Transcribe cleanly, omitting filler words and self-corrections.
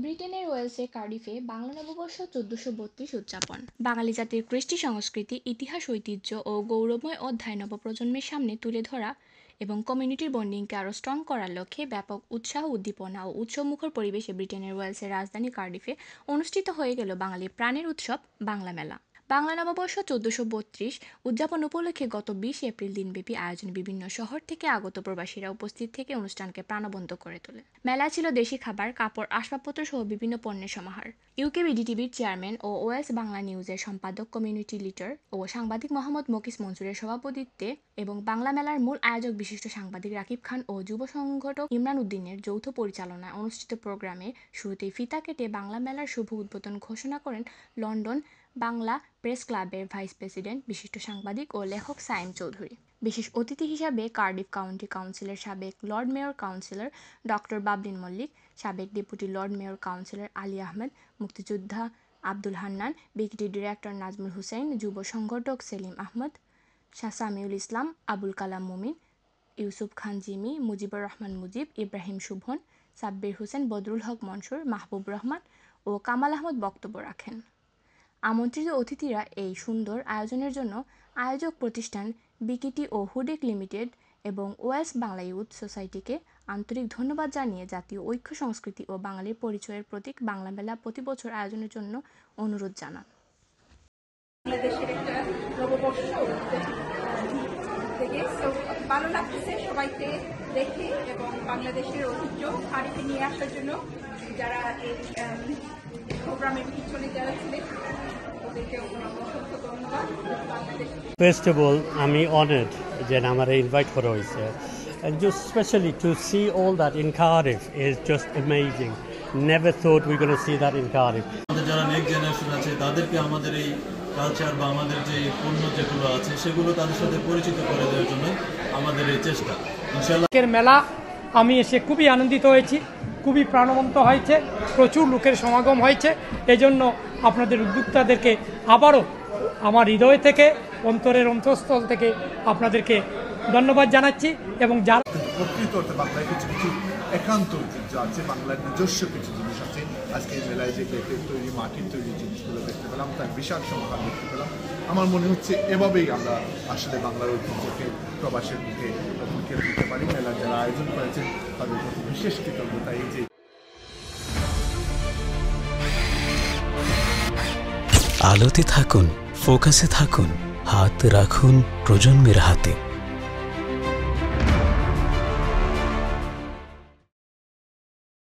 ব্রিটেনের ওয়েলসের কার্ডিফে বাংলা নববর্ষ ১৪৩২ উদযাপন। বাঙালি জাতির কৃষ্টি সংস্কৃতি, ইতিহাস, ঐতিহ্য ও গৌরবময় অধ্যায় নবপ্রজন্মের সামনে তুলে ধরা এবং কমিউনিটির বন্ডিংকে আরও স্ট্রং করার লক্ষ্যে ব্যাপক উৎসাহ, উদ্দীপনা ও উৎসবমুখর পরিবেশে ব্রিটেনের ওয়েলসের রাজধানী কার্ডিফে অনুষ্ঠিত হয়ে গেল বাঙালির প্রাণের উৎসব বাংলা মেলা। বাংলা নববর্ষ ১৪৩২ উদযাপন উপলক্ষে গত ২০ এপ্রিল দিনব্যাপী আয়োজনে বিভিন্ন শহর থেকে আগত প্রবাসীরা উপস্থিত থেকে অনুষ্ঠানকে প্রাণবন্ত করে তোলে। মেলায় ছিল দেশি খাবার, কাপড়, আসবাবপত্র সহ বিভিন্ন পণ্যের সমাহার। ইউকেবিডিটিভির চেয়ারম্যান ও ওয়েলস বাংলা নিউজের সম্পাদক, কমিউনিটি লিডার ও সাংবাদিক মোহাম্মদ মকিস মনসুরের সভাপতিত্বে এবং বাংলা মেলার মূল আয়োজক বিশিষ্ট সাংবাদিক রাকিব খান ও যুব সংগঠক ইমরান উদ্দিনের যৌথ পরিচালনায় অনুষ্ঠিত প্রোগ্রামে শুরুতেই ফিতা কেটে বাংলা মেলার শুভ উদ্বোধন ঘোষণা করেন লন্ডন বাংলা প্রেস ক্লাবের ভাইস প্রেসিডেন্ট, বিশিষ্ট সাংবাদিক ও লেখক সায়েম চৌধুরী। বিশেষ অতিথি হিসাবে কার্ডিফ কাউন্টি কাউন্সিলের সাবেক lord mayor councillor doctor Bablin Mallick, সাবেক deputy lord mayor councillor Ali Ahmed, মুক্তিযোদ্ধা আব্দুল হান্নান, বিকেডি ডিরেক্টর নাজমুল হুসাইন, যুব সংগঠক সেলিম আহমদ, সামিউল ইসলাম, আবুল কালাম মুমিন, ইউসুফ খান জিমি, মুজিবুর রহমান মুজিব, ইব্রাহিম শুভন, সাব্বির হোসেন, বদরুল হক মনসুর, মাহবুব রহমান ও কামাল আহমদ বক্তব্য রাখেন। আমন্ত্রিত অতিথিরা এই সুন্দর আয়োজনের জন্য আয়োজক প্রতিষ্ঠান বিকিটি ও হুডেক লিমিটেড এবং ওয়েলস বাংলা ইউথ সোসাইটিকে আন্তরিক ধন্যবাদ জানিয়ে জাতীয় ঐক্য, সংস্কৃতি ও বাঙালির পরিচয়ের প্রতীক বাংলা মেলা প্রতি বছর আয়োজনের জন্য অনুরোধ জানান। বাংলাদেশের একটা নববর্ষ থেকে ভালো লাগতেছে সবাইকে দেখে এবং বাংলাদেশের ঐতিহ্য কার্ডিফে নিয়ে আসার জন্য যারা এই প্রোগ্রামের পিছনে যারা ছিলেন ওদেরকে অসংখ্য ধন্যবাদ। First of all, I'm honored that I'm invited for us, and just especially to see all that in Cardiff is just amazing. Never thought we were going to see that in Cardiff. যারা next generation আছে তাদেরকে আমাদের এই culture বা আমাদের যে পণ্য যেগুলো আছে সেগুলো তাদের সাথে পরিচিত করে দেওয়ার জন্য আমাদের এই চেষ্টা। ইনশাআল্লাহ মেলা আমি এসে খুবই আনন্দিত হয়েছি, খুবই প্রাণবন্ত হয়েছে, প্রচুর লোকের সমাগম হয়েছে। এজন্য আপনাদের উদ্যোক্তাদেরকে আবারও আমার হৃদয় থেকে, অন্তরের অন্তঃস্থল থেকে আপনাদেরকে ধন্যবাদ জানাচ্ছি। এবং যারা প্রকৃত অর্থে বাংলায় কিছু কিছু একান্ত ঐতিহ্য আছে, বাংলার নিজস্ব কিছু জিনিস আছে। আজকে এই মেলায় যে বেতের তৈরি, মাটির তৈরি জিনিসগুলো দেখতে পেলাম, তার বিশাল সমাহার দেখতে পেলাম। আমার মনে হচ্ছে এভাবেই আমরা আসলে বাংলার ঐতিহ্যকে প্রবাসের মুখে দিতে পারি। মেলার যারা আয়োজন করেছেন তাদের প্রতি বিশেষ কৃতজ্ঞতা। এই যে আলোতে থাকুন, ফোকাসে থাকুন, হাত রাখুন প্রজন্মের হাতে।